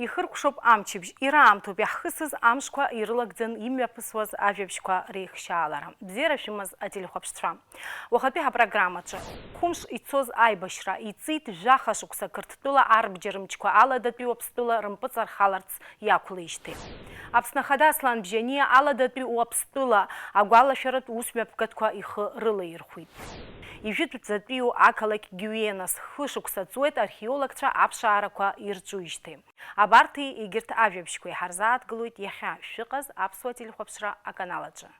Ихыркәшоуп амчыбжь, ираамҭоуп иаҳхысыз амшқәа ирылагӡан имҩаԥысуаз ажәабжьқәа реихшьаалара. Бзиара шәымаз ателехәаԥшцәа. Уахатәи ҳапрограммаҿы хәымш ицоз аибашьра иҵит жәаха шықәса Қырҭтәыла арбџьармычқәа аладатәи Уаԥстәыла рымпыҵархаларц иақәлеижьҭеи. Аԥсны Ахада Аслан Бжьаниа аладатәи Уаԥстәыла агәалашәаратә усмҩаԥгатәқәа ихы рылаирхәит. Ижәытәӡатәиу ақалақь Гиуенас хышықәса ҵуеит археологцәа аԥшаарақәа ирҿыҩышьҭеи. Абарҭи егьырҭ ажәабжьқәа иҳарзааҭгылоит иахьа шәыҟаз аԥсуа телехәаԥшра аканалаҿы.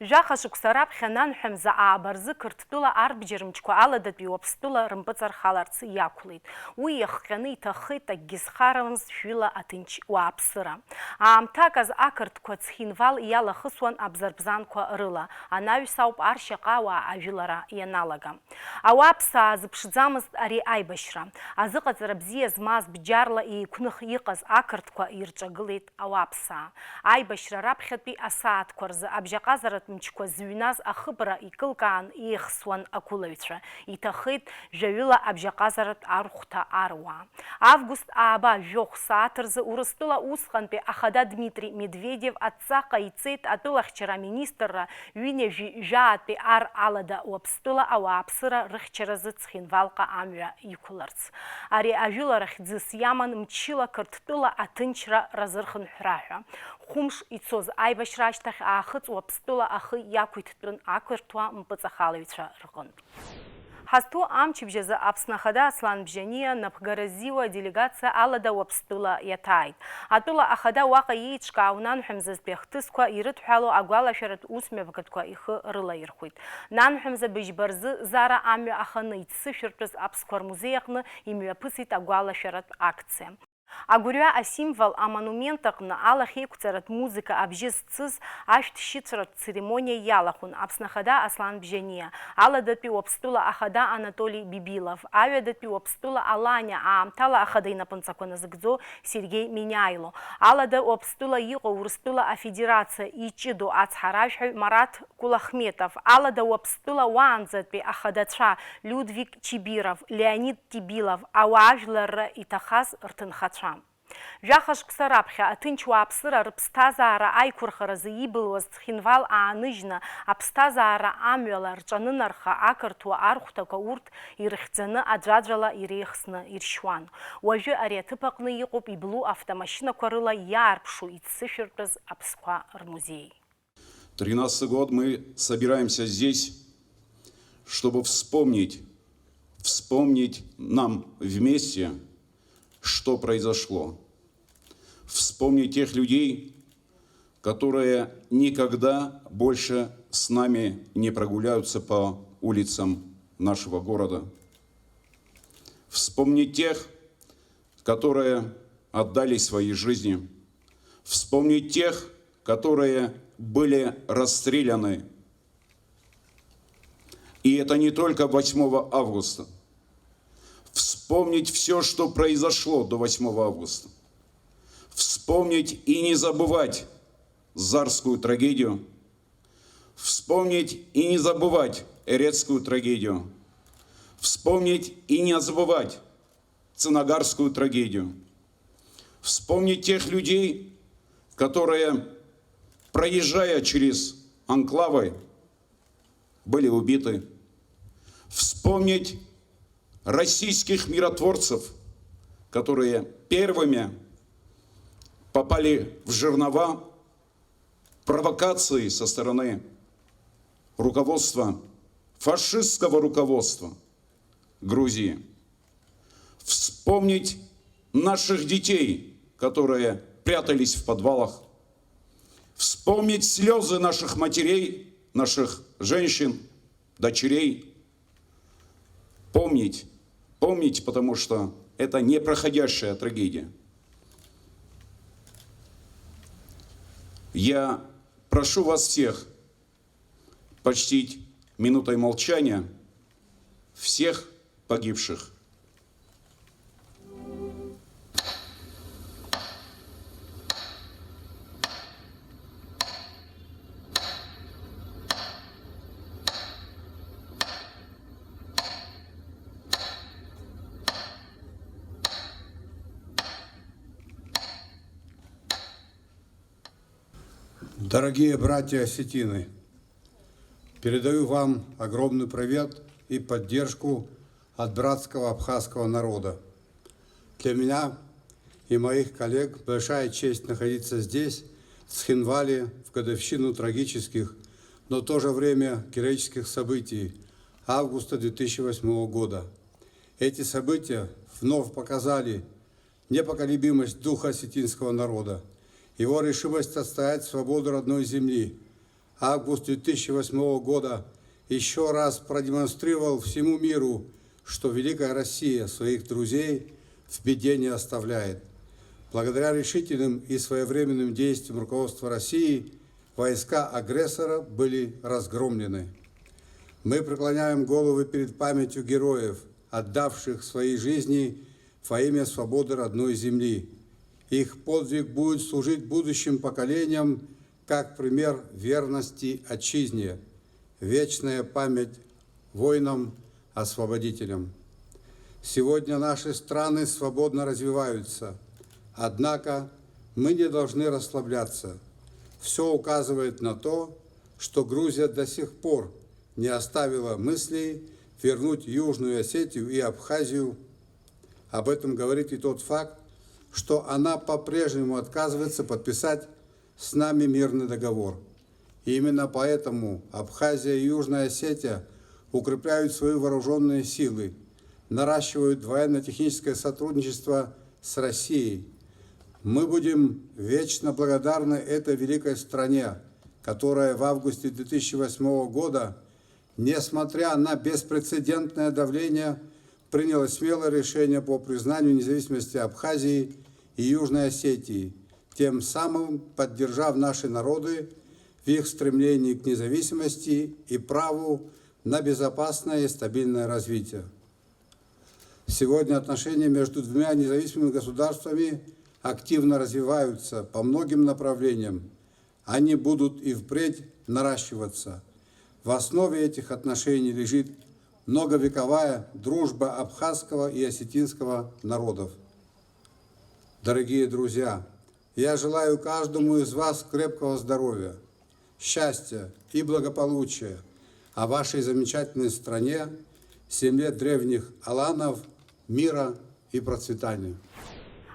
Жәаха шықәса раԥхьа нанҳәамза аабарзы Қырҭтәыла арбџьармычқәа аладатәи Уаԥстәыла рымпыҵархаларц иақәлеит. Уи иахҟьаны иҭаххеит акгьы зхарамыз шәҩыла аҭынч уааԥсыра. Аамҭаказ ақырҭқәа цхинвал иалахысуан абзарбзанқәа рыла. Анаҩс ауп аршьаҟауаа ажәылара ианалага. Ауааԥсаа зыԥшӡамызт ари аибашьра. Азыҟаҵара бзиа змаз бџьарла еиқәных иҟаз ақырҭқәа ирҿагылеит ауааԥсаа. Аибашьра раԥхьатәи асааҭқәа рзы абжьаҟазаратә мчқәа зыҩназ ахыбра икылкаан еихсуан ақәылаҩцәа. Иҭахеит жәаҩыла абжьаҟазаратә архәҭа аруаа. Август ааба жәохә сааҭ рзы Урыстәыла усҟантәи Ахада Дмитри Медведев адҵа ҟаиҵеит атәылахьчара аминистрра ҩынҩажәи жәаатәи ар алада Уаԥстәыла ауааԥсыра рыхьчаразы цхинвалҟа амҩа иқәларц. Ари ажәылара хьӡыс иаман мчыла Қырҭтәыла аҭынчра разырхынҳәра ҳәа. Хәымш ицоз аибашьра ашьҭахь аахыҵ Уаԥстәыла ахы иақәиҭтәын ақырҭуа мпыҵахалаҩцәа рҟынтә. Ҳазҭоу амчыбжьазы Аԥсны Ахада Аслан Бжьаниа напхгаразиуа делегациа алада Уаԥстәыла иаҭааит. Атәыла Ахада уаҟа иеиҿкаау нанҳәамзазтәи ахҭысқәа ирыдҳәало агәалашәаратә усмҩаԥгатәқәа ихы рылаирхәит. Нанҳәамза быжьба рзы зара амҩа аханы иццышәыртәыз Аԥсқәа рмузеи аҟны имҩаԥысит агәалашәаратә акциа. Агәырҩа асимвол амонумент аҟны алахьеиқәҵаратә музыка абжьы зцыз ашәҭшьыцратә церемониа иалахәын Аԥсны Ахада Аслан Бжьаниа, аладатәи Уаԥстәыла Ахада Анатолий Бибилов, аҩадатәи Уаԥстәыла Аланиа аамҭала Ахада инапынҵақәа назыгӡо Сергей Миниаило, алада Уаԥстәыла иҟоу Урыстәыла Афедерациа иҷыдоу ацҳаражәҳәаҩ Марат Кулахметов, алада Уаԥстәыла уаанӡатәи ахадацәа Людвиг Чибиров, Леонид Тибилов, ауаажәларра иҭахаз рҭынхацәа. Жәаха шықәса раԥхьа аҭынч уааԥсыра рыԥсҭазаара аиқәырхаразы ибылуаз цхинвал ааныжьны аԥсҭазаара амҩала рҿанынарха ақырҭуа архәҭақәа урҭ ирыхьӡаны аӡәаӡәала иреихсны иршьуан. Уажәы ари аҭыԥ аҟны иҟоуп иблу автомашьынақәа рыла иаарԥшу иццышәыртәыз Аԥсқәа рмузеи. 13-й год мы собираемся здесь, чтобы вспомнить нам вместе, что произошло. Вспомнить тех людей, которые никогда больше с нами не прогуляются по улицам нашего города. Вспомнить тех, которые отдали свои жизни. Вспомнить тех, которые были расстреляны. И это не только 8 августа. Вспомнить все, что произошло до 8 августа. Вспомнить и не забывать Зарскую трагедию. Вспомнить и не забывать Эрецкую трагедию. Вспомнить и не забывать Цанагарскую трагедию. Вспомнить тех людей, которые, проезжая через анклавы, были убиты. Вспомнить российских миротворцев, которые первыми попали в жернова провокации со стороны руководства, фашистского руководства Грузии. Вспомнить наших детей, которые прятались в подвалах. Вспомнить слезы наших матерей, наших женщин, дочерей. Помнить, потому что это непроходящая трагедия. Я прошу вас всех почтить минутой молчания всех погибших. Дорогие братья осетины, передаю вам огромный привет и поддержку от братского абхазского народа. Для меня и моих коллег большая честь находиться здесь, в Цхинвале, в годовщину трагических, но в то же время героических событий августа 2008 года. Эти события вновь показали непоколебимость духа осетинского народа, его решимость отстоять свободу родной земли. Август 2008 года еще раз продемонстрировал всему миру, что великая Россия своих друзей в беде не оставляет. Благодаря решительным и своевременным действиям руководства России войска агрессора были разгромлены. Мы преклоняем головы перед памятью героев, отдавших свои жизни во имя свободы родной земли. Их подвиг будет служить будущим поколениям как пример верности отчизне, вечная память воинам-освободителям. Сегодня наши страны свободно развиваются, однако мы не должны расслабляться. Все указывает на то, что Грузия до сих пор не оставила мыслей вернуть Южную Осетию и Абхазию. Об этом говорит и тот факт, что она по-прежнему отказывается подписать с нами мирный договор. И именно поэтому Абхазия и Южная Осетия укрепляют свои вооруженные силы, наращивают военно-техническое сотрудничество с Россией. Мы будем вечно благодарны этой великой стране, которая в августе 2008 года, несмотря на беспрецедентное давление, приняла смелое решение по признанию независимости Абхазии и Южной Осетии, тем самым поддержав наши народы в их стремлении к независимости и праву на безопасное и стабильное развитие. Сегодня отношения между двумя независимыми государствами активно развиваются по многим направлениям. Они будут и впредь наращиваться. В основе этих отношений лежит многовековая дружба абхазского и осетинского народов. Дорогие друзья, я желаю каждому из вас крепкого здоровья, счастья и благополучия, а вашей замечательной стране, земле древних аланов, мира и процветания.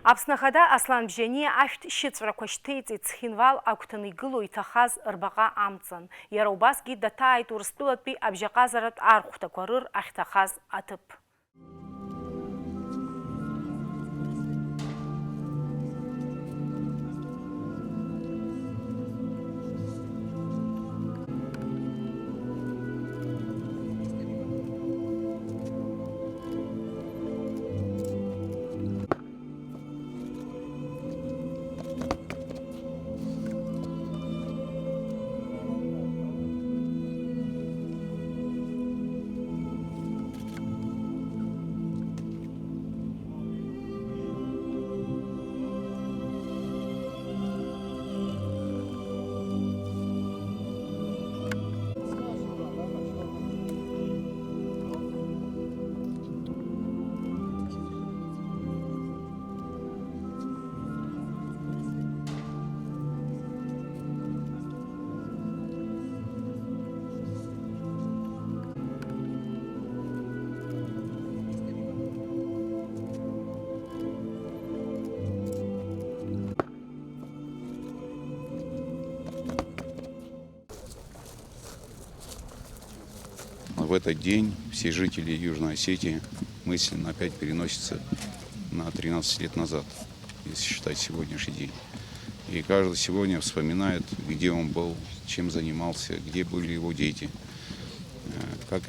Аԥснахада Аслан Бжьани ашәҭ шьыҵәрақәа шьҭеиҵеит Цхинвал агәҭаны игылоу иҭахаз рбаҟа амҵан. Иара убасгьы даҭааит Урыстәылатәи абжьаҟазаратә архәҭақәа рыр ахьҭахаз аҭыԥ. В этот день все жители Южной Осетии мысленно опять переносятся на 13 лет назад, если считать сегодняшний день. И каждый сегодня вспоминает, где он был, чем занимался, где были его дети, как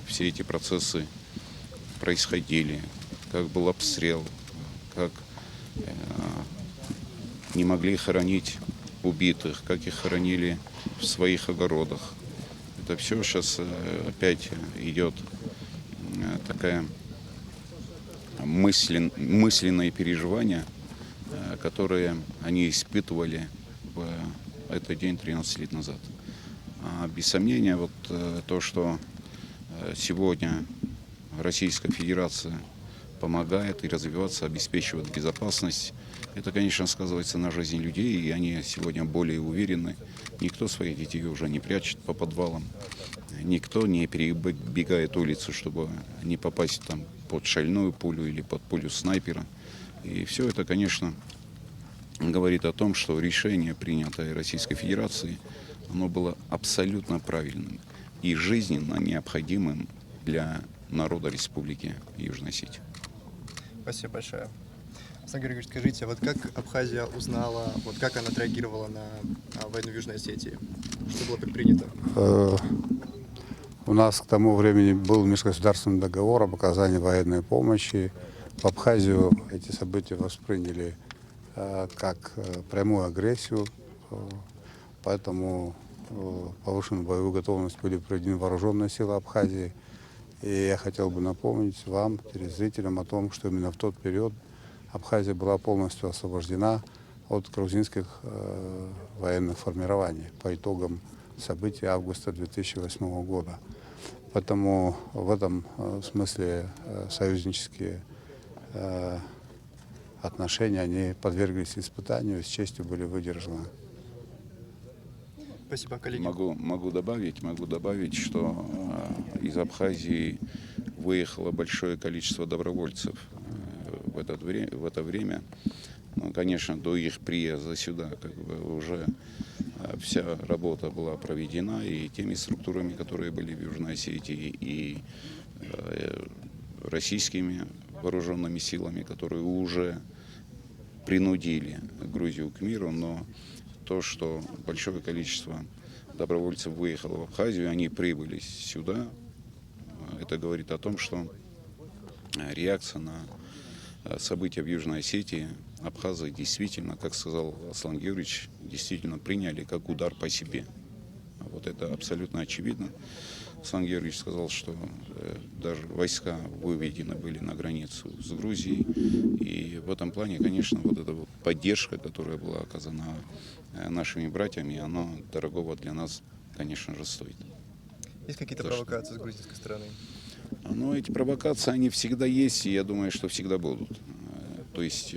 все эти процессы происходили, как был обстрел, как не могли хоронить убитых, как их хоронили в своих огородах. Это все сейчас опять идет такое мысленное переживание, которые они испытывали в этот день 13 лет назад. Без сомнения, вот то, что сегодня Российская Федерация помогает и развиваться, обеспечивает безопасность Это, конечно, сказывается на жизни людей, и они сегодня более уверены. Никто своих детей уже не прячет по подвалам, никто не перебегает улицу, чтобы не попасть там под шальную пулю или под пулю снайпера. И все это, конечно, говорит о том, что решение, принятое Российской Федерацией, оно было абсолютно правильным и жизненно необходимым для народа Республики Южная Осетия. Спасибо большое. Александр Георгиевич, скажите, вот как Абхазия узнала, вот как она отреагировала на войну в Южной Осетии? Что было предпринято? У нас к тому времени был межгосударственный договор об оказании военной помощи. В Абхазию эти события восприняли как прямую агрессию, поэтому повышенную боевую готовность были приведены вооруженные силы Абхазии. И я хотел бы напомнить вам, телезрителям, о том, что именно в тот период Абхазия была полностью освобождена от грузинских военных формирований по итогам событий августа 2008 года. Поэтому в этом смысле союзнические отношения, они подверглись испытанию, с честью были выдержаны. Спасибо, коллеги. Могу добавить, что из Абхазии выехало большое количество добровольцев в это время. Ну, конечно, до их приезда сюда уже вся работа была проведена и теми структурами, которые были в Южной Осетии, и российскими вооруженными силами, которые уже принудили Грузию к миру, но то, что большое количество добровольцев выехало в Абхазию, они прибыли сюда, это говорит о том, что реакция на события в Южной Осетии абхазы действительно, как сказал Аслан Георгиевич, действительно приняли как удар по себе. Вот это абсолютно очевидно. Аслан Георгиевич сказал, что даже войска выведены были на границу с Грузией. И в этом плане, конечно, вот эта вот поддержка, которая была оказана нашими братьями, она дорогого для нас, конечно же, стоит. Есть какие-то провокации с грузинской стороны? Ну, эти провокации, они всегда есть, и я думаю, что всегда будут. То есть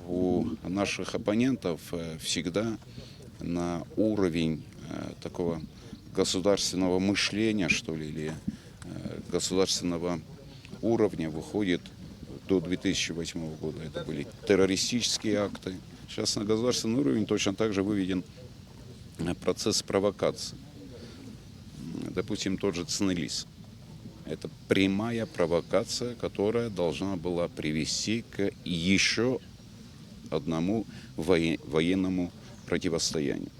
у наших оппонентов всегда на уровень такого государственного мышления, что ли, или государственного уровня выходит до 2008 года. Это были террористические акты. Сейчас на государственный уровень точно так же выведен процесс провокации. Допустим, тот же Цнелис. Это прямая провокация, которая должна была привести к еще одному военному противостоянию.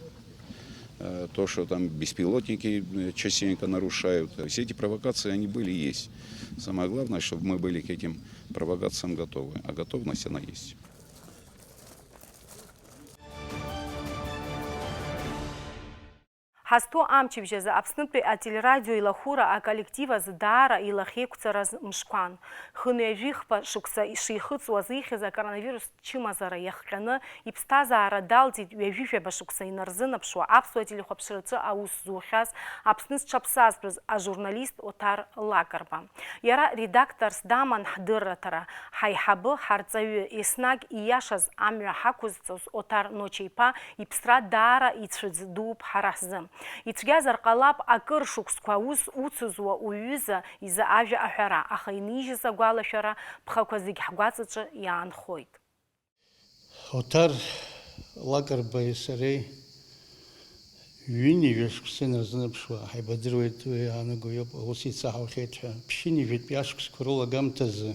То, что там беспилотники частенько нарушают, все эти провокации, они были и есть. Самое главное, чтобы мы были к этим провокациям готовы. А готовность, она есть. Ҳазҭоу амчыбжьазы Аԥснытәи ателерадио илахәыра аколлектив азы даара илахьеиқәҵараз мшқәан. Хыну-ҩажәихԥа шықәса ишихыҵуаз ихьыз акоронавирус чымазара иахҟьаны иԥсҭазаара далҵит ҩажәижәаба шықәса инарзынаԥшуа аԥсуа телехәаԥшраҿы аус зухьаз Аԥсны зҽаԥсазтәыз ажурналист Оҭар Лакрба. Иара редакторс даман ҳдырраҭара, ҳаиҳабы, ҳарҵаҩы, еснагь ииашаз амҩа ҳақәызҵоз Оҭар Ночеиԥа иԥсра даара ицәыӡ дууп ҳара ҳзы. Ицәгьазар ҟалап акыр шықәсқәа аус уцызуа уҩыза изы ажәа аҳәара, аха инижьыз агәалашәара ԥхақәа зегь ҳгәаҵаҿы иаанхоит. Оҭар Лакрбеи сареи ҩынҩажәа шықәса инарзынаԥшуа ҳаибадыруеит, уи аанаго иоуп, ус ицаҳауахьеит ҳәа. Ԥшьынҩажәатәи ашықәсқәа рылагамҭазы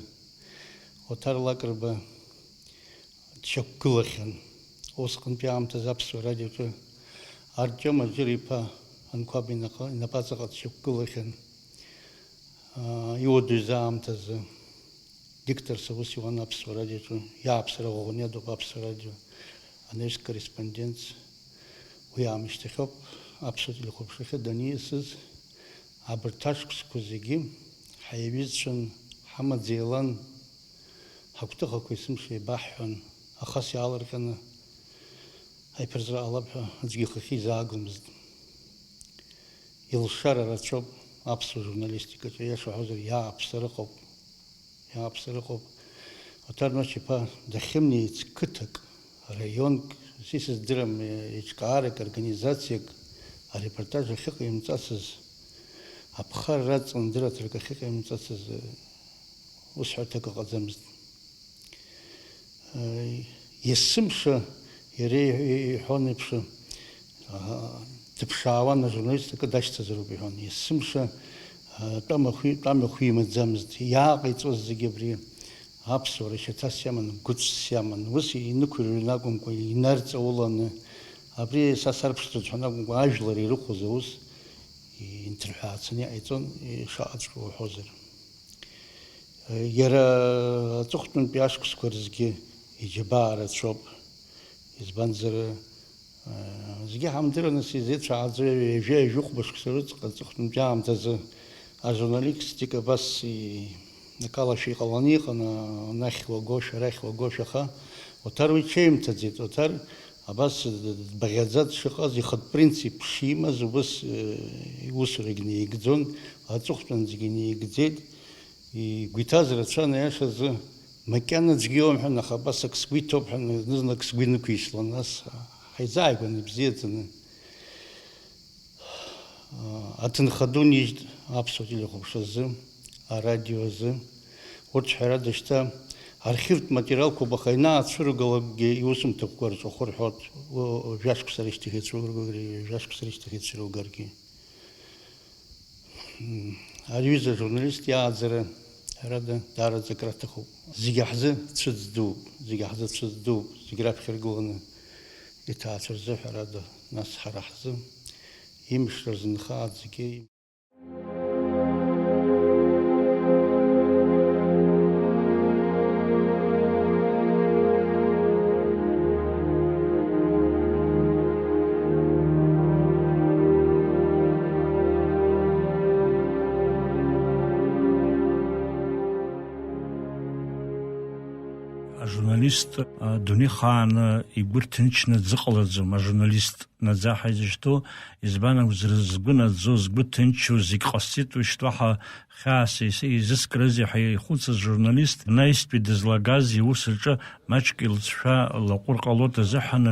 Оҭар Лакрба дшьақәгылахьан. Усҟантәи аамҭазы аԥсуа радиоҿы Артем Аџыр-иԥа Анқәаб инапаҵаҟа дшьақәгылахьан. Иуадаҩыз аамҭазы дикторс аус иуан аԥсуа радиоҿы, иааԥсара ӷәӷәаны иадуп аԥсуа радио, анаҩстә корреспондент. Уи аамышьҭахьоуп аԥсуа телехәаԥшрахьы даниасыз абарҭ ашықәсқәа зегьы ҳаиҩызцәан, ҳамаӡеилан, ҳагәҭыхақәа есымша еибаҳҳәан, ахас иаалырҟьаны ҳаиԥырзра ҟалап ҳәа аӡәгьы ихахьы изаагомызт. Илшара рацәоуп аԥсуа журналистикаҿы, иашаҳәозар иааԥсара ыҟоуп. Отар ночи па дахимни цкыток район сисис драм ичкаарек организациек а репортажа хиqa имцасыз апхар рацын дыра только хиqa имцасыз усхатак qazamыз есымшы ере хонипшы типшаван журналистика дашта зарубихон есымшы там хуимадзамыз яaqиҵәоз зегьы абри аԥсуара шьаҭас иаман гәыцс иаман ус инықәырҩны акәымкәа инарҵауланы абри са сарԥшӡацәан акәымкәа ажәлар ирыхәоз аус инҭырҳәаацаны иҟаиҵон ишаҟаҵәҟьоу уҳәозар иара аҵыхәтәантәи ашықәсқәа рзгьы иџьабаа рацәоуп избанзар зегьы ҳамдыраnas изеицәааӡо ҩажәа ажәыхәба шықәса рыҵҟа аҵыхәтәантәи аамҭазы ажурналистика абас накалашәа иҟаланы иҟан анахь уагошәа арахь уагошәа аха оҭар уи ҽеимҭаӡеит оҭар абас дбаӷьаӡа дшыҟаз ихатә принцип шимаз убас иусурагьы неигӡон аҵыхәтәан зегьы неигӡеит игәы иҭаз рацәан аиашазы макьана ӡәгьы иоумҳәан аха абас ак сгәы иҭоуп ҳәа зны-зынла ак сгәы инықәишьлон нас ҳаизааигәан ибзиаӡаны аҭынха ду нижьт аԥсуа телехәаԥшразы арадиозы урҭ ҳәарада шьҭа архивтә материалқәоуп аха инаацәыргалакгьы иусумҭақәақәа рҵәахәы рҳәоит жәашықәса рышьҭахь ицәыргаргьы аҩыза журналист иааӡара ҳәарада даараӡа краҭахуп зегьы ҳзы цәыӡ дууп зегьы раԥхьа иргыланы иҭаацәа рзы ҳәарада нас ҳара ҳзы имшра рзынхааит зегьы Журналист дунихааны игәы рҭынчны дзыҟалаӡом ажурналист наӡа ҳаизышьҭоу избан акәзар згәы наӡо згәы ҭынчу зегь ҟасҵеит уажәшьҭа ҳа хьаас изыскрызеи ҳа ихәыцыз журналист наистәи дызлагаз иус аҿы маҷк илҵшәа лаҟәыр ҟалоит азыҳәан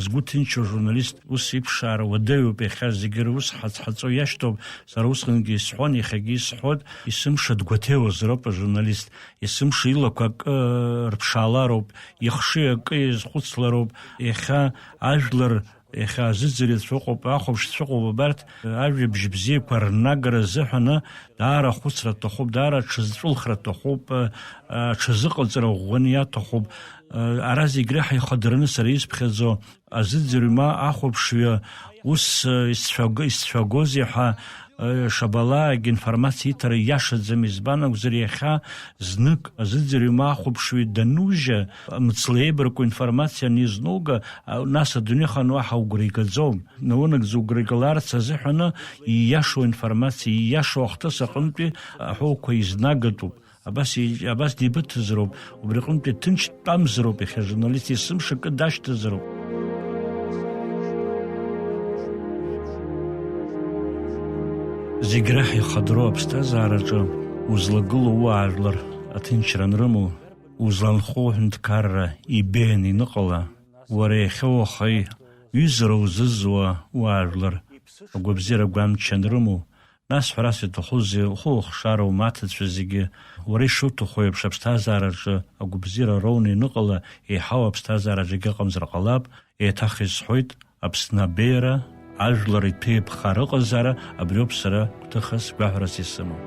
згәы ҭынчу ажурналист ус иԥшаара уадаҩуп иахьа зегьы рус ҳаҵҳаҵо иашьҭоуп сара усҟангьы исҳәон иахьагьы исҳәоит есымша дгәаҭеиуазароуп ажурналист есымша илақәа акы рԥшаалароуп ихшыҩ акы иазхәыцлароуп иахьа ажәлар иахьа азыӡырҩ цәыҟоуп ахәаԥш цәыҟоуп абарҭ ажәабжь бзиақәа рнагара азыҳәаны даара хәыцра аҭахуп даара ҽазҵәылхра аҭахуп ҽазыҟаҵара ӷәӷәаны иаҭахуп ара зегь реиҳа ихадырны сара исԥхьаӡо азыӡырҩ ахәаԥшҩы ус исцәагозеи ҳәа шабалаагь информациа иҭара иашаӡам избан акәзар иахьа знык азыӡырҩ ахәаԥшҩы данужьа мыцлеибаркәа информациа анизнуга нас адунеихаан уаҳа угәра игаӡом наунагӡа угәра игаларц азыҳәаны ииашоу информациа ииашоу ахҭыс аҟынтәи аҳәоуқәа изнагатәуп абас дибыҭазароуп убри аҟынтәи ҭынч дтәамзароуп иахьа журналист есымша акы дашьҭазароуп зегь реиҳа ихадыру аԥсҭазаараҿы узлагылоу уаажәлар аҭынчра анрымоу узланхоу ҳәынҭқарра ибеиан иныҟала уара иахьа уаха ҩызара узызуа уаажәлар агәабзиара агәамч анрымоу нас ҳәарас иҭахузеи ухы ухшара умаҭацәа зегьы уара ишуҭаху еиԥш аԥсҭазаараҿы агәабзиара роуны иныҟала еиҳау аԥсҭазаараҿы егьыҟамзар ҟалап еиҭах исҳәоит Аԥсны абеиара ажәлар иҭәеиԥхара ыҟазаара абриоуп сара гәҭыхас гәаҳәарас исымоу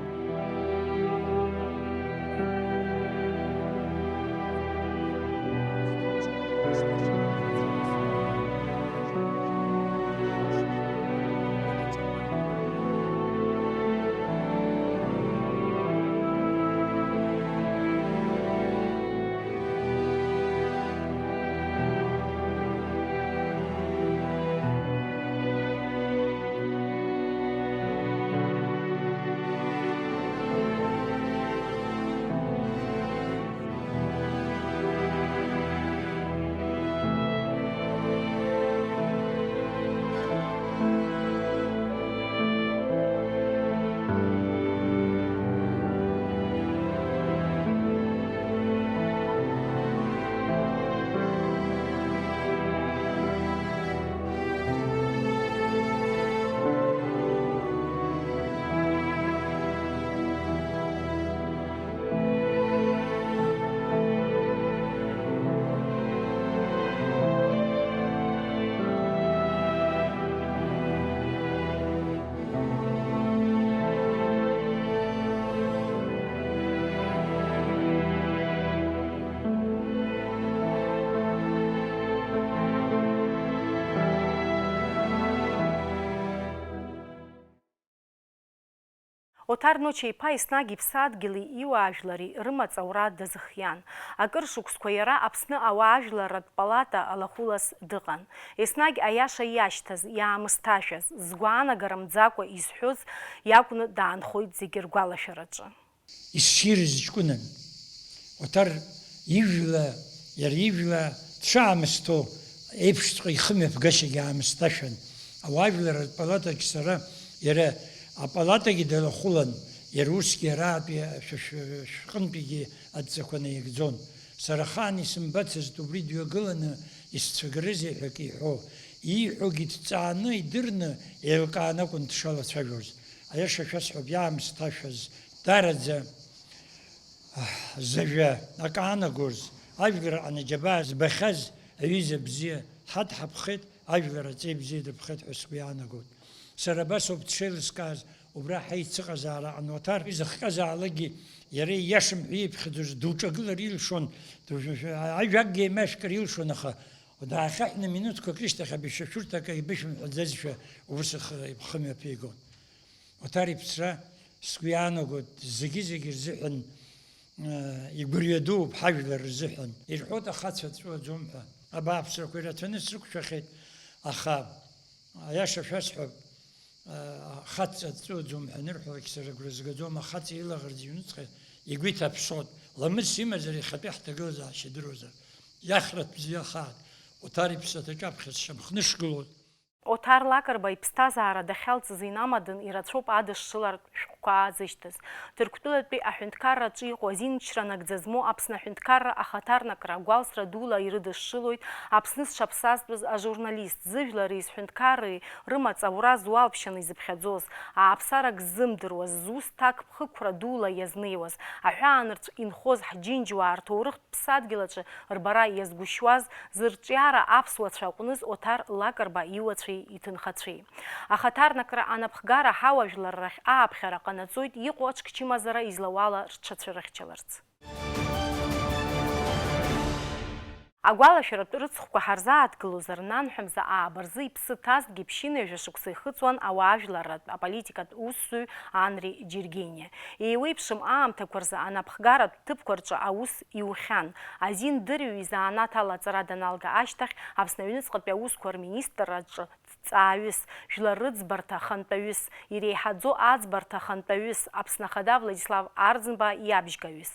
Оҭар Ноча-иԥа еснагь иԥсадгьыли иуаажәлари рымаҵура дазхиан. Акыр шықәсқәа иара Аԥсны ауаажәларратә палата алахәылас дыҟан. Еснагь аиаша иашьҭаз, иаамысҭашәаз, згәаанагара мӡакәа изҳәоз иакәны даанхоит зегьы ргәалашәараҿы. Исшьирыз ҷкәынан, Оҭар ижәла, иара ижәла дшаамысҭо еиԥшҵәҟьа ихымҩаԥгашьагьы аамысҭашәан. Ауаажәларратә палатаҿ сара иара апалатагьы далахәылан, иара усгьы араатәи шәҟынтәигьы адҵақәа наигӡон. Сара ахаан исымбацызт убри дҩагыланы исцәыгарызеи ҳәа акы иҳәо. Ииҳәогьы дҵааны, идырны, еилкааны акәын дшалацәажәоз. Аиаша шәасҳәап, иаамысҭашәаз дараӡа зажәа ак аанагоз, ажәлар анаџьабаа збахьаз аҩыза бзиа ҳадҳаԥхеит, ажәлар аҵеи бзиа дыԥхеит ҳәа сгәы иаанагоит. Сара абас ауп дшеилыскааз, убра ҳаицыҟазаара ануаҭар изыхҟьазаалакгьы иара ииашам ҳәа ииԥхьаӡоз дуҿагылар илшон, ажәакгьы еимашәкыр илшон, аха даахьаҳәны минуҭқәак рышьҭахь абешашәырҭак ибышәымҳәаӡазшәа убас ихымҩаԥигон. Оҭар иԥсра сгәы иаанагоит зегьы рзыҳәан игәырҩа дууп ҳажәлар рзыҳәан. Ирҳәоит ахацәа ҵәуаӡом ҳәа. Абааԥсрақәа ираҭәаны срықәшәахьеит, аха аиаша шәасҳәап, ахаҵа ҵәуаӡом ҳәа анырҳәалак сара агәра згаӡом, ахаҵа илаӷырӡ иҩнуҵҟа игәы иҭаԥсоит. Ламыс имазар ихатәы ҳҭагылазаашьа идыруазар. Иахратә бзиа хаат. Оҭар иԥсаҭаҿы аԥхьа сшьамхнышгылоит. Оҭар Лакрба иԥсҭазаара дахьалҵыз инамадан ирацәоуп адышшылартә шәҟәқәа аазышьҭыз. Ҭырқәтәылатәи аҳәынҭқарраҿы иҟоу азинчра нагӡа змоу Аԥсны аҳәынҭқарра ахаҭарнакра агәалсра дула ирыдышшылоит Аԥсны зҽаԥсазтәыз ажурналист, зыжәлари зҳәынҭқарреи рымаҵаура зуалԥшьаны изыԥхьаӡоз, ааԥсарак ззымдыруаз, зус ҭак ԥхықәра дула иазнеиуаз, аҳәаанырцә инхоз ҳџьынџьуаа рҭоурыхтә ԥсадгьыл аҿы рбара иазгәышьуаз, зырҿиара аԥсуацәа аҟныз Оҭар Лакрба иуацәеи иҭынхацәеи. Ахаҭарнакра анапхгара ҳауажәлар рахь ааԥхьара ҟанаҵоит иҟоу аҽқьчымазара излауала рҽацәырыхьчаларц. Агәалашәаратә рыцхәқәа ҳарзааҭгылозар, нанҳәамза аабарзы иԥсы ҭазҭгьы ԥшьынҩажәа шықәса ихыҵуан ауаажәларратә аполитикатә усзуҩ Анри Џьиргениа. Еиуеиԥшым аамҭақәа рзы анапхгаратә ҭыԥқәа рҿы аус иухьан. Азин дырҩ изанааҭ алаҵара даналга ашьҭахь, Аԥсны аҩныҵҟатәи аусқәа рминистрраҿы ҵааҩыс, жәлар рыӡбарҭа ахантәаҩыс, иреиҳаӡоу аӡбарҭа ахантәаҩыс, Аԥсны Ахада Владислав Арӡынба иабжьгаҩыс.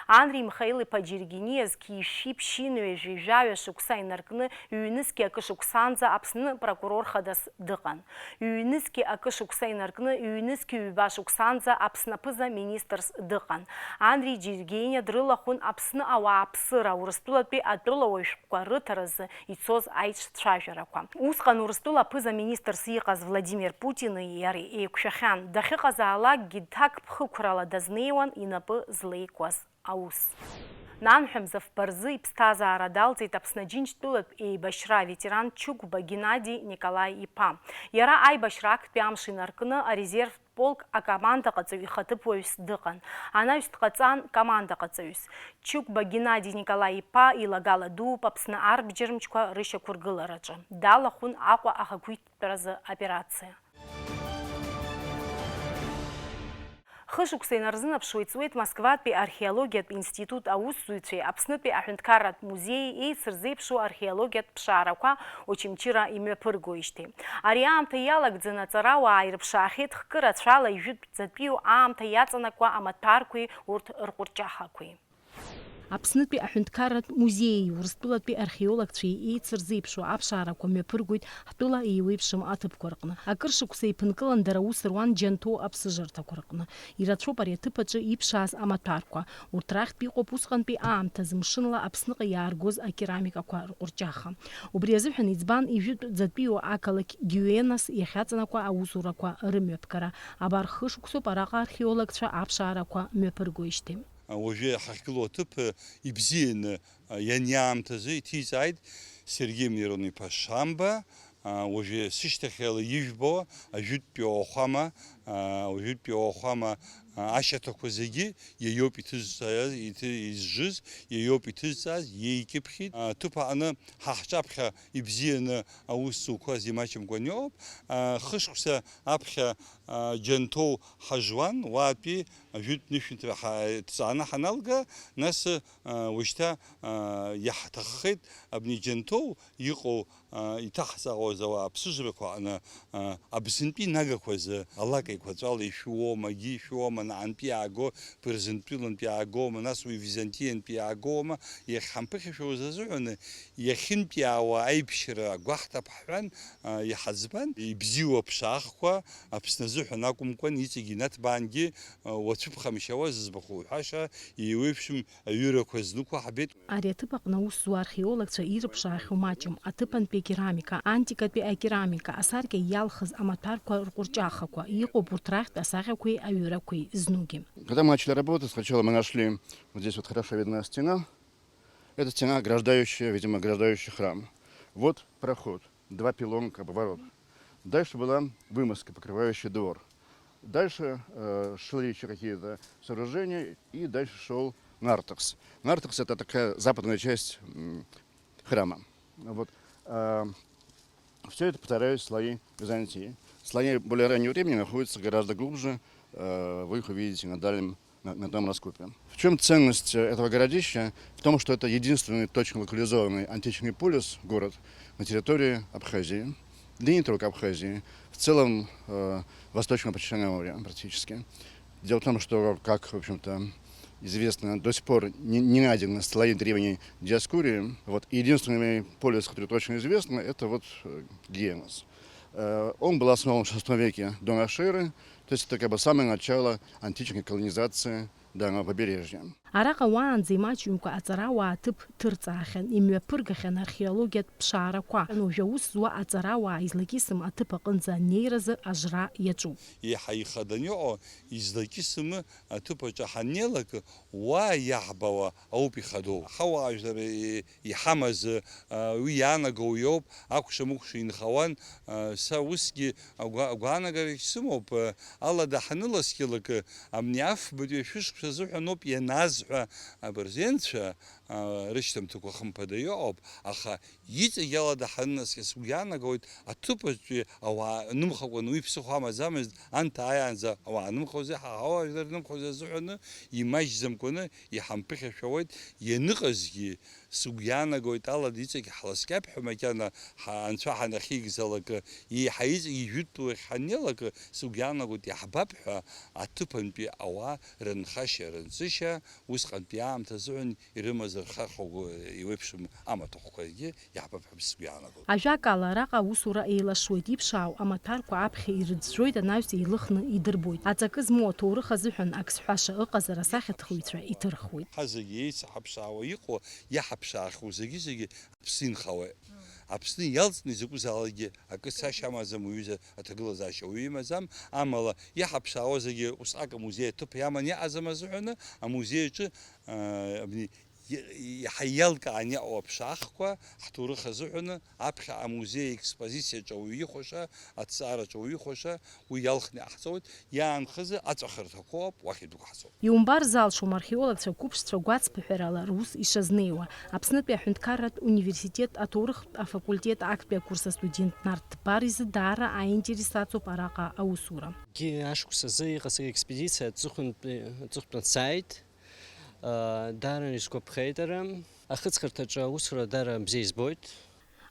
Анри Михаил-иԥа Џьиргениа зқьишәи ԥшьынҩажәи жәаҩа шықәса инаркны ҩ-нызқьи акы шықәсаанӡа Аԥсны прокурор хадас дыҟан. Ҩ-нызқьи акы шықәса инаркны ҩ-нызқьи ҩба шықәсаанӡа Аԥсны министрс дыҟан. Анри Џьиргениа дрылахәын Аԥсны ауааԥсыра, Урыстәылатәи атәылауаҩ шәҟәқәа рыҭаразы ицоз аиҿцәажәарақәа. Усҟан Урыстәыла аԥыза-министрс иҟаз Владимир Путини иареи еиқәшәахьан. Дахьыҟазаалакгьы ҭак ԥхықәрала дазнеиуан инапы злеикуаз аус. Нанҳәамза фбарзы иԥсҭазаара далҵит Аԥсны Аџьынџьтәылатә еибашьра ветеран Чугба Геннади Николаи-иԥа. Иара аибашьра актәи амш инаркны арезервтә полк акомандаҟаҵаҩ ихаҭыԥуаҩс дыҟан. Анаҩс дҟаҵан командаҟаҵаҩс. Чугба Геннади Николаи-иԥа илагала дууп Аԥсны арбџьармчқәа рышьақәыргылараҿы. Далахәын Аҟәа ахақәиҭтәразы операциа. Хышықәса инарзынаԥшуа ицуеит Москватәи археологиатә институт аусзуҩцәеи Аԥснытәи аҳәынҭқарратә музеии еицырзеиԥшу археологиатә ԥшаарақәа Очамчыра имҩаԥыргоижьҭеи. Ари аамҭа иалагӡаны аҵарауаа ирыԥшаахьеит хкы рацәала ижәытәӡатәиу аамҭа иаҵанакуа амаҭәарқәеи урҭ рҟәырҷаҳақәеи. Аԥснытәи аҳәынҭқарратә музеии Урыстәылатәи археологцәеи еицырзеиԥшу аԥшаарақәа мҩаԥыргоит ҳтәыла еиуеиԥшым аҭыԥқәа рҟны. Акыр шықәса иԥынкылан дара аус руан џьанҭоу аԥсыжырҭақәа рҟны. Ирацәоуп ари аҭыԥ аҿы иԥшааз амаҭәарқәа. Урҭ рахьтә иҟоуп усҟантәи аамҭазы мшынла Аԥсныҟа иааргоз акерамикақәа рҟәырҷаха. Убри азыҳәан иӡбан ижәытәӡатәиу ақалақь Гиенас иахьаҵанакуа аусурақәа рымҩаԥгара. Абар хышықәсоуп араҟа археологцәа аԥшаарақәа мҩаԥыргоижьҭеи. Уажәы ҳахьгылоу аҭыԥ ибзианы ианиаамҭазы иҭиҵааит Сергеи Миронович Шамба, уажәы сышьҭахьала ижәбо ажәытәтәи ауахәама уажәытәи ауахәама ашьаҭақәа зегьы иаиоуп изжыз, иаиоуп иҭызҵааз, иеикьыԥхьит. Ҭыԥ аҟны ҳаҳҿаԥхьа ибзианы аус зуқәаз имаҷымкәан иоуп. Хышықәса аԥхьа џьанҭоу ҳажуан, уаатәи ажәытә нышәынҭра ҳҭҵааны ҳаналга, нас уажәшьҭа иаҳҭаххеит абни џьанҭоу иҟоу иҭаҳҵаауаз ауаа аԥсыжрақәа аҟны Аԥсынтәи нагақәаз алак еиқәаҵәала ишәуома, агьы ишәуома, наҟантәи иааго, Бырзентәылантәи иаагома, нас уи Византиантәи иаагома, иахьҳамԥыхьашәауаз азыҳәаны иахьынтәи аауа аиԥшьра гәаҳҭап ҳҳәан иҳаӡбан, ибзиоу аԥшаахқәа Аԥсны азыҳәан акәымкәан иҵегьы инаҭбаангьы уацәыԥхамшьауа зыӡбахә уҳәаша еиуеиԥшым аҩырақәа знықәу ҳабеит. Ари аҭыԥ аҟны аус зуа археологцәа ирыԥшаахьоу маҷым, аҭыԥантәи акерамика, антикатәи акерамика, асаркьа иалхыз амаҭәарқәа рҟәырҷахақәа, иҟоуп урҭ рахьтә асахьақәеи аҩырақәеи знугьы. Когда мы начали работать, сначала мы нашли вот здесь вот хорошо видная стена. Это стена, ограждающая, видимо, ограждающая храм. Вот проход, 2 пилона, как бы ворот. Дальше была вымазка, покрывающая двор. Дальше шли еще какие-то сооружения, и дальше шел нартекс. Нартекс — это такая западная часть храма. Вот. Все это повторяют слои Византии. Слои более раннего времени находятся гораздо глубже, вы их увидите на дальнем, на том раскопе. В чем ценность этого городища? В том, что это единственный точно локализованный античный полис, город, на территории Абхазии. Да и не только Абхазии, в целом Восточного Причерноморья практически. Дело в том, что, как, в общем-то, известно, до сих пор не найдены слои древней Диоскурии. Вот. Единственный полис, который точно известно, это вот Гиенос. Он был основан в VI веке до нашей эры, то есть это как бы самое начало античной колонизации данного побережья. Араҟа уаанӡа имаҷымкәа аҵарауаа аҭыԥ ҭырҵаахьан, имҩаԥыргахьан археологиатә ԥшаарақәа. Уажәы аус зуа аҵарауаа излакьысым аҭыԥ аҟынӡа анеиразы ажра иаҿуп. Иаҳа ихаданы иҟоу излакьысым аҭыԥаҿы ҳаннеилак уа иаҳбауа ауп ихадоу. Ҳауаажәлар иҳамаз уи иаанагоу иоуп, акәша-мыкәша инхауан. Са усгьы агәаанагара сымоуп, алада ҳаныласкьалак абни афбатәи шәышықәса азыҳәан ауп ианаз абырзенцәа рышьҭамҭақәа хымԥада иҟоуп, аха иҵегь алада ҳанынаскьа сгәы иаанагоит аҭыԥаҿы ауаа нымхакәан уи ԥсыхәа амаӡамызт, анҭ ааиаанӡа ауаа нымхози, ҳауаажәлар нымхози азыҳәаны имаҷӡамкәаны иҳамԥыхьашәауеит. Ианыҟазгьы сгәы иаанагоит алада иҵегь ҳласкьап ҳәа макьана анцәа ҳанахьигзалак, еиҳа иҵегь ижәытәуахь ҳаннеилак сгәы иаанагоит иаҳбап ҳәа аҭыԥантәи ауаа рынхашьа, рынҵышьа усҟантәи аамҭа азыҳәан ирымаз рхархәагәы иуеиԥшым амаҭәахәқәагьы иаҳбап ҳәа сгәы иаанагоит. Ажәакала, араҟа аусура еилашуеит, иԥшаау амаҭәарқәа аԥхьа ирыӡәӡәоит, анаҩс еилыхны идырбоит. Аҵакы змоу аҭоурых азыҳәан ак зҳәаша ыҟазар асахьаҭыхыҩцәа иҭырхуеит. Ҳазегьы еицҳаԥшаауа иҟоу, иаҳаԥшаахьоу зегьы Аԥсны инхауеит. Аԥсны иалҵны изакәызаалакгьы акы цашьа амаӡам, уҩыза аҭагылазаашьа уаҩы имаӡам, амала иаҳаԥшаауа зегьы усҟак амузеи аҭыԥ иаман иаҟазам азыҳәаны амузеи аҿы иаҳа иалкаан иҟоу аԥшаахқәа ҳҭоурых азыҳәаны аԥхьа амузеи експозициаҿы ауаҩы ихәаша, аҭҵаараҿы ауаҩы ихәаша, уи иалхны иаҳҵоит, иаанхазы аҵәахырҭақәа ауп, уахь идәықәҳҵоит. Иумбар залшом археологцәа қәыԥшцәа гәаҵԥыҳәарала рус ишазнеиуа. Аԥснытәи аҳәынҭқарратә университет аҭоурыхтә афакультет актәи акурс астудент Нарҭ Дбар изы даара ааинтересацоуп араҟа аусура. Ашықәс азы иҟаз аекспедициа аҵыхәтәантә сааит. Дара изгәаԥхеит ара. Ахыҵхырҭаҿы аусура дара бзиа избоит.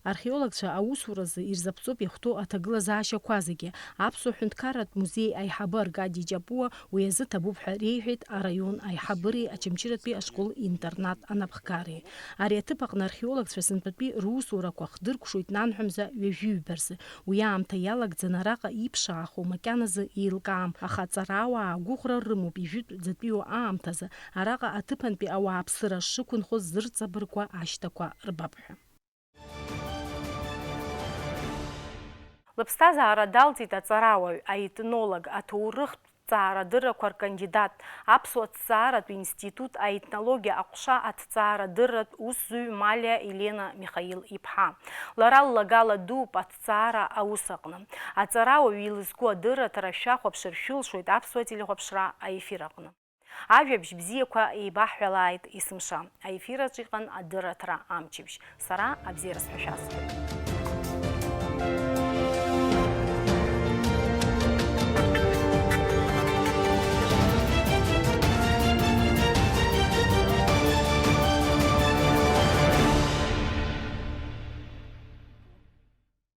Археологцәа аусуразы ирзаԥҵоуп иахәҭоу аҭагылазаашьақәа зегьы. Аԥсуа ҳәынҭқарратә музеи аиҳабы Аркадий Ҷапуа уи азы ҭабуп ҳәа реиҳәеит араион аиҳабыреи Очамчыратәи ашкол-интернат анапхгареи. Ари аҭыԥ аҟны археологцәа сынтәатәи русурақәа хдыркәшоит нанҳәамза ҩажәиҩбарзы. Уи аамҭа иалагӡаны араҟа иԥшаахо макьаназы еилкаам, аха аҵарауаа агәыӷра рымоуп ижәытәӡатәиу аамҭазы араҟа аҭыԥантәи ауааԥсыра шықәынхоз зырҵабыргуа ашьҭақәа рбап ҳәа. Лыԥсҭазаара далҵит аҵарауаҩ, аетнолог, аҭоурыхтә аҭҵаарадыррақәа ркандидат, Аԥсуа ҭҵааратә институт аетнологиа аҟәша аҭҵаарадырратә усзуҩ Малиа Елена Михаил иԥҳа. Лара ллагала дууп аҭҵаара аус аҟны. Аҵарауаҩ илызку адырраҭара шәахәаԥшыр шәылшоит Аԥсуа телехәаԥшра аефир аҟны. Ажәабжь бзиақәа еибаҳҳәалааит есымша. Аефир аҿы иҟан адырраҭара амчыбжь. Сара абзиара сҳәашьа сҳәоит.